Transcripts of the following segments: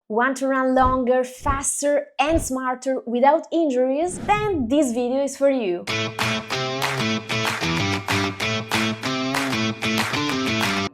Want to run longer, faster and smarter without injuries? Then this video is for you!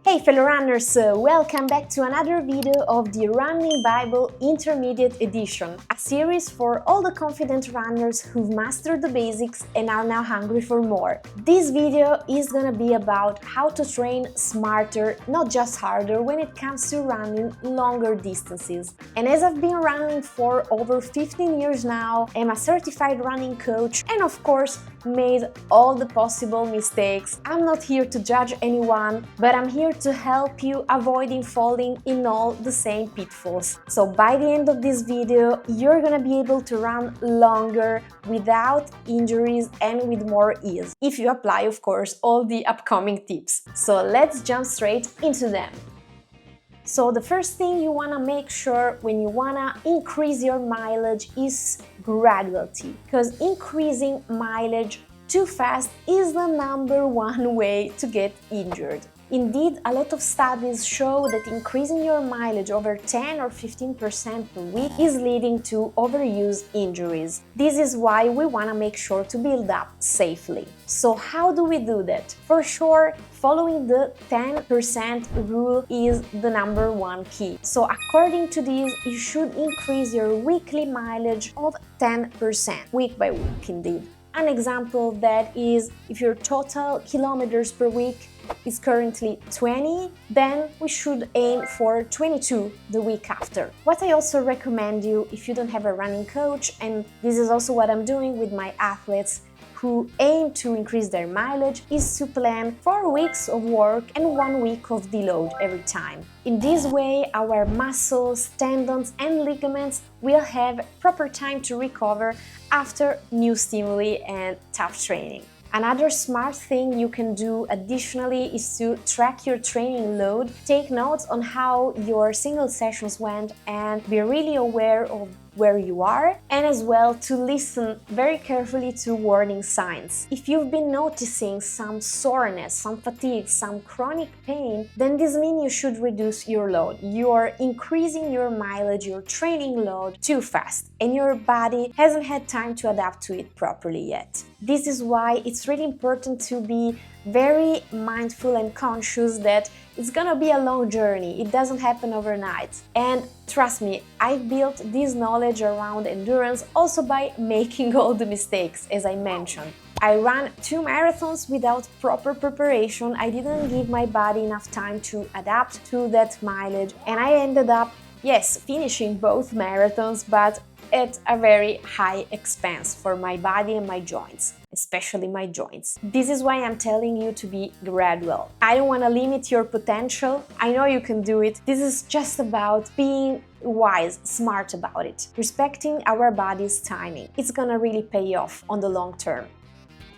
Hey fellow runners, welcome back to another video of the Running Bible Intermediate Edition, a series for all the confident runners who've mastered the basics and are now hungry for more. This video is gonna be about how to train smarter, not just harder, when it comes to running longer distances. And as I've been running for over 15 years now, I'm a certified running coach and of course made all the possible mistakes. I'm not here to judge anyone, but I'm here to help you avoiding falling in all the same pitfalls. So by the end of this video, you're gonna be able to run longer without injuries and with more ease. If you apply, of course, all the upcoming tips. So let's jump straight into them. So the first thing you wanna make sure when you wanna increase your mileage is graduality, because increasing mileage too fast is the number one way to get injured. Indeed, a lot of studies show that increasing your mileage over 10 or 15% per week is leading to overuse injuries. This is why we want to make sure to build up safely. So how do we do that? For sure, following the 10% rule is the number one key. So according to this, you should increase your weekly mileage of 10%, week by week indeed. An example of that is if your total kilometers per week is currently 20, then we should aim for 22 the week after. What I also recommend you, if you don't have a running coach, and this is also what I'm doing with my athletes who aim to increase their mileage, is to plan 4 weeks of work and 1 week of deload every time. In this way, our muscles, tendons and ligaments will have proper time to recover after new stimuli and tough training. Another smart thing you can do additionally is to track your training load, take notes on how your single sessions went and be really aware of where you are, and as well to listen very carefully to warning signs. If you've been noticing some soreness, some fatigue, some chronic pain, then this means you should reduce your load. You're increasing your mileage, your training load too fast, and your body hasn't had time to adapt to it properly yet. This is why it's really important to be very mindful and conscious that it's gonna be a long journey. It doesn't happen overnight. And trust me, I built this knowledge around endurance also by making all the mistakes, as I mentioned. I ran 2 marathons without proper preparation. I didn't give my body enough time to adapt to that mileage, and I ended up, yes, finishing both marathons, but at a very high expense for my body and my joints, especially my joints. This is why I'm telling you to be gradual. I don't want to limit your potential. I know you can do it. This is just about being wise, smart about it, respecting our body's timing. It's gonna really pay off on the long term.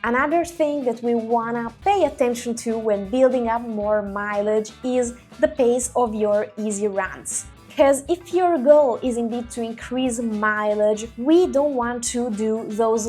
Another thing that we wanna pay attention to when building up more mileage is the pace of your easy runs. Because if your goal is indeed to increase mileage, we don't want to do those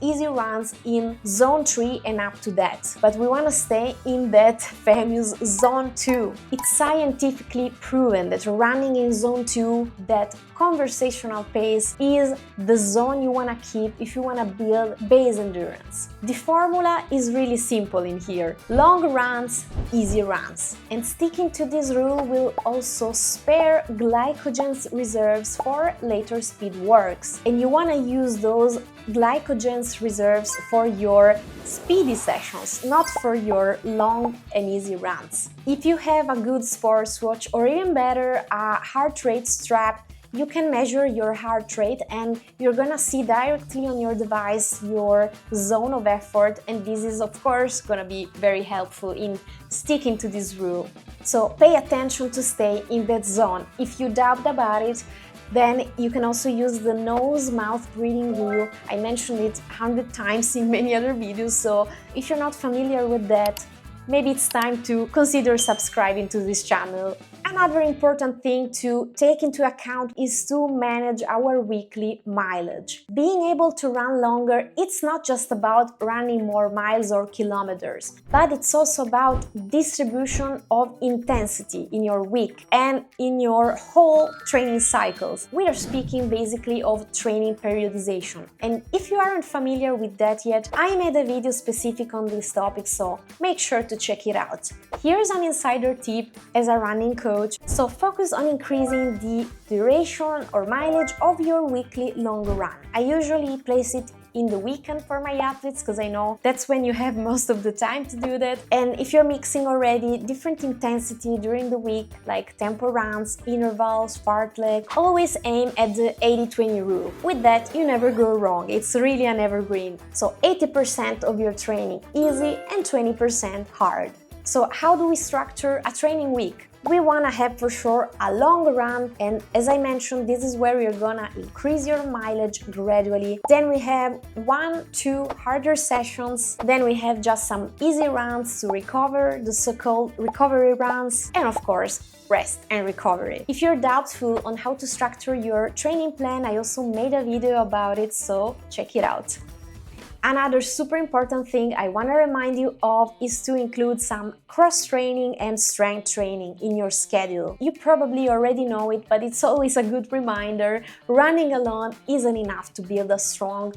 easy runs in zone 3 and up to that. But we want to stay in that famous zone 2. It's scientifically proven that running in zone 2, that conversational pace, is the zone you want to keep if you want to build base endurance. The formula is really simple in here. Long runs, easy runs. And sticking to this rule will also spare glycogen reserves for later speed works, and you want to use those glycogen reserves for your speedy sessions, not for your long and easy runs. If you have a good sports watch, or even better, a heart rate strap, you can measure your heart rate and you're gonna see directly on your device your zone of effort, and this is of course gonna be very helpful in sticking to this rule. So pay attention to stay in that zone. If you doubt about it, then you can also use the nose-mouth breathing rule. I mentioned it 100 times in many other videos, so if you're not familiar with that, maybe it's time to consider subscribing to this channel. Another important thing to take into account is to manage our weekly mileage. Being able to run longer, it's not just about running more miles or kilometers, but it's also about distribution of intensity in your week and in your whole training cycles. We are speaking basically of training periodization. And if you aren't familiar with that yet, I made a video specific on this topic, so make sure to check it out. Here's an insider tip as a running coach. So focus on increasing the duration or mileage of your weekly long run. I usually place it in the weekend for my athletes because I know that's when you have most of the time to do that. And if you're mixing already different intensity during the week, like tempo runs, intervals, fartlek, always aim at the 80-20 rule. With that, you never go wrong. It's really an evergreen. So 80% of your training easy and 20% hard. So how do we structure a training week? We want to have for sure a long run, and as I mentioned, this is where you're gonna increase your mileage gradually. Then we have 1-2 harder sessions, then we have just some easy runs to recover, the so-called recovery runs, and of course rest and recovery. If you're doubtful on how to structure your training plan, I also made a video about it, so check it out. Another super important thing I want to remind you of is to include some cross-training and strength training in your schedule. You probably already know it, but it's always a good reminder. Running alone isn't enough to build a strong,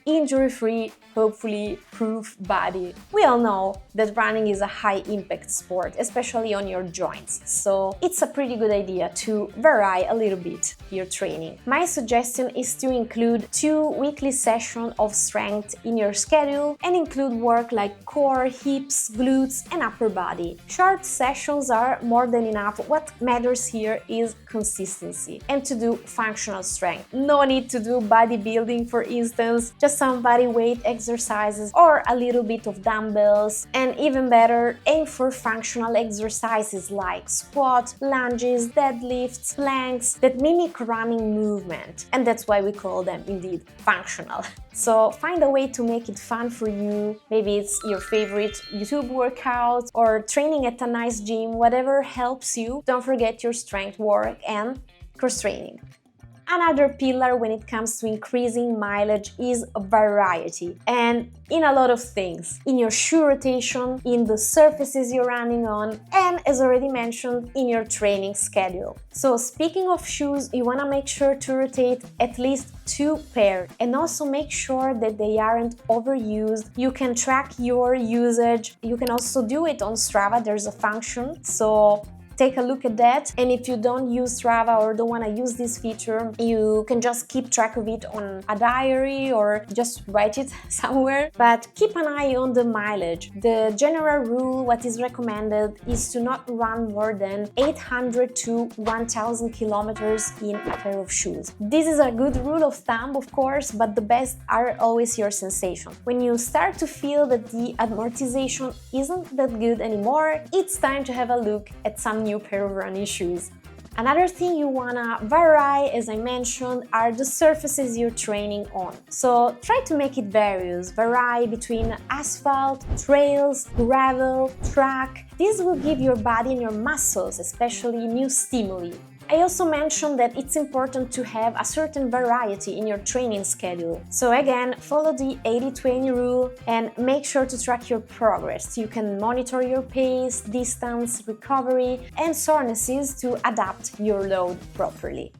injury-free, hopefully proof body. We all know that running is a high-impact sport, especially on your joints, so it's a pretty good idea to vary a little bit your training. My suggestion is to include 2 weekly sessions of strength in your schedule and include work like core, hips, glutes, and upper body. Short sessions are more than enough. What matters here is consistency and to do functional strength. No need to do bodybuilding, for instance, just some body weight exercises or a little bit of dumbbells, and even better, aim for functional exercises like squat, lunges, deadlifts, planks that mimic running movement, and that's why we call them indeed functional. So find a way to make it fun for you. Maybe it's your favorite YouTube workout or training at a nice gym, whatever helps you. Don't forget your strength work and cross training. Another pillar when it comes to increasing mileage is variety, and in a lot of things. In your shoe rotation, in the surfaces you're running on, and as already mentioned, in your training schedule. So speaking of shoes, you want to make sure to rotate at least 2 pairs and also make sure that they aren't overused. You can track your usage. You can also do it on Strava. There's a function, so take a look at that. And if you don't use Strava or don't want to use this feature, you can just keep track of it on a diary or just write it somewhere. But keep an eye on the mileage. The general rule, what is recommended, is to not run more than 800 to 1000 kilometers in a pair of shoes. This is a good rule of thumb, of course, but the best are always your sensations. When you start to feel that the amortization isn't that good anymore, it's time to have a look at some new pair of running shoes. Another thing you wanna vary, as I mentioned, are the surfaces you're training on. So try to make it various. Vary between asphalt, trails, gravel, track. This will give your body and your muscles, especially, new stimuli. I also mentioned that it's important to have a certain variety in your training schedule. So again, follow the 80-20 rule and make sure to track your progress. You can monitor your pace, distance, recovery, and sorenesses to adapt your load properly.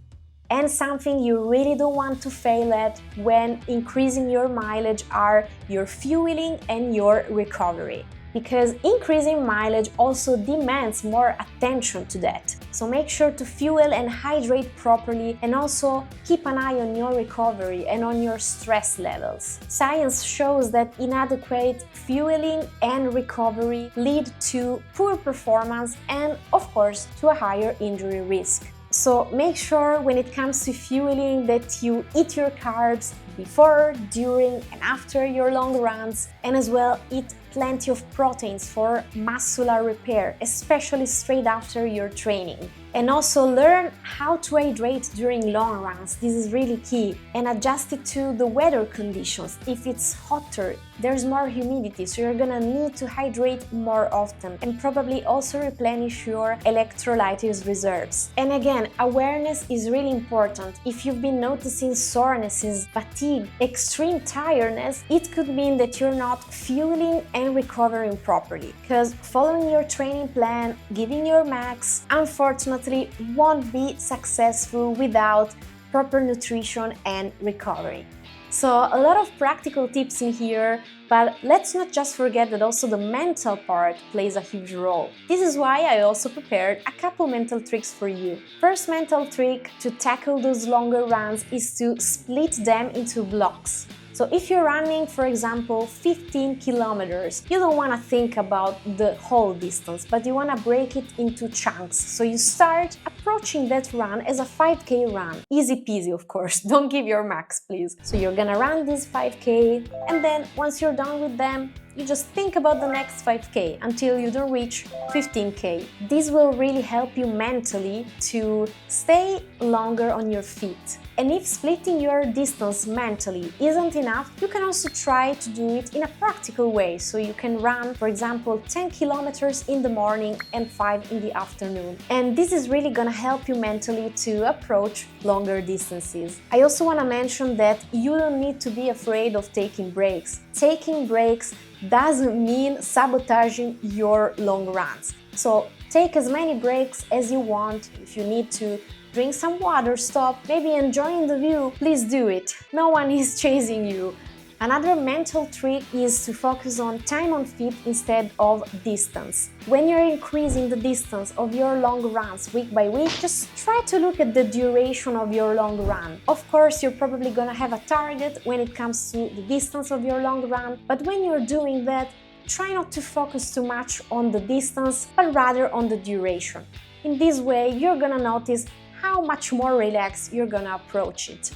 And something you really don't want to fail at when increasing your mileage are your fueling and your recovery, because increasing mileage also demands more attention to that. So make sure to fuel and hydrate properly, and also keep an eye on your recovery and on your stress levels. Science shows that inadequate fueling and recovery lead to poor performance and, of course, to a higher injury risk. So make sure when it comes to fueling that you eat your carbs before, during, and after your long runs, and as well eat plenty of proteins for muscular repair, especially straight after your training. And also learn how to hydrate during long runs. This is really key. And adjust it to the weather conditions. If it's hotter, there's more humidity, so you're gonna need to hydrate more often, and probably also replenish your electrolytes reserves. And again, awareness is really important. If you've been noticing sorenesses, fatigue, extreme tiredness, it could mean that you're not fueling and recovering properly. Because following your training plan, giving your max, unfortunately won't be successful without proper nutrition and recovery. So a lot of practical tips in here, but let's not just forget that also the mental part plays a huge role. This is why I also prepared a couple mental tricks for you. First mental trick to tackle those longer runs is to split them into blocks. So if you're running, for example, 15 kilometers, you don't want to think about the whole distance, but you want to break it into chunks. So you start approaching that run as a 5K run. Easy peasy, of course. Don't give your max, please. So you're gonna run this 5K, and then once you're done with them, you just think about the next 5K until you don't reach 15K. This will really help you mentally to stay longer on your feet. And if splitting your distance mentally isn't enough, you can also try to do it in a practical way. So you can run, for example, 10 kilometers in the morning and 5 in the afternoon. And this is really gonna help you mentally to approach longer distances. I also wanna mention that you don't need to be afraid of taking breaks. Taking breaks doesn't mean sabotaging your long runs. So take as many breaks as you want. If you need to drink some water, stop, maybe enjoying the view, please do it. No one is chasing you. Another mental trick is to focus on time on feet instead of distance. When you're increasing the distance of your long runs week by week, just try to look at the duration of your long run. Of course, you're probably gonna have a target when it comes to the distance of your long run, but when you're doing that, try not to focus too much on the distance, but rather on the duration. In this way, you're gonna notice how much more relaxed you're gonna approach it.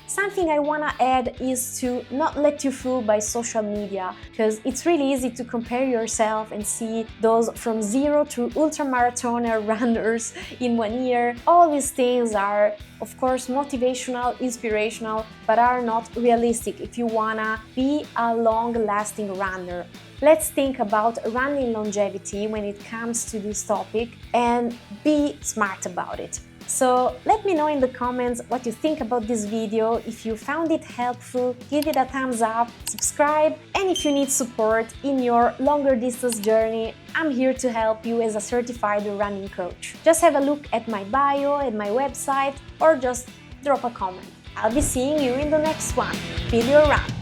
Something I wanna add is to not let you fool by social media, because it's really easy to compare yourself and see those from zero to ultramarathoner runners in 1 year. All these things are, of course, motivational, inspirational, but are not realistic if you wanna be a long-lasting runner. Let's think about running longevity when it comes to this topic and be smart about it. So let me know in the comments what you think about this video. If you found it helpful, give it a thumbs up, subscribe, and if you need support in your longer distance journey, I'm here to help you as a certified running coach. Just have a look at my bio and my website, or just drop a comment. I'll be seeing you in the next one. Feel your run!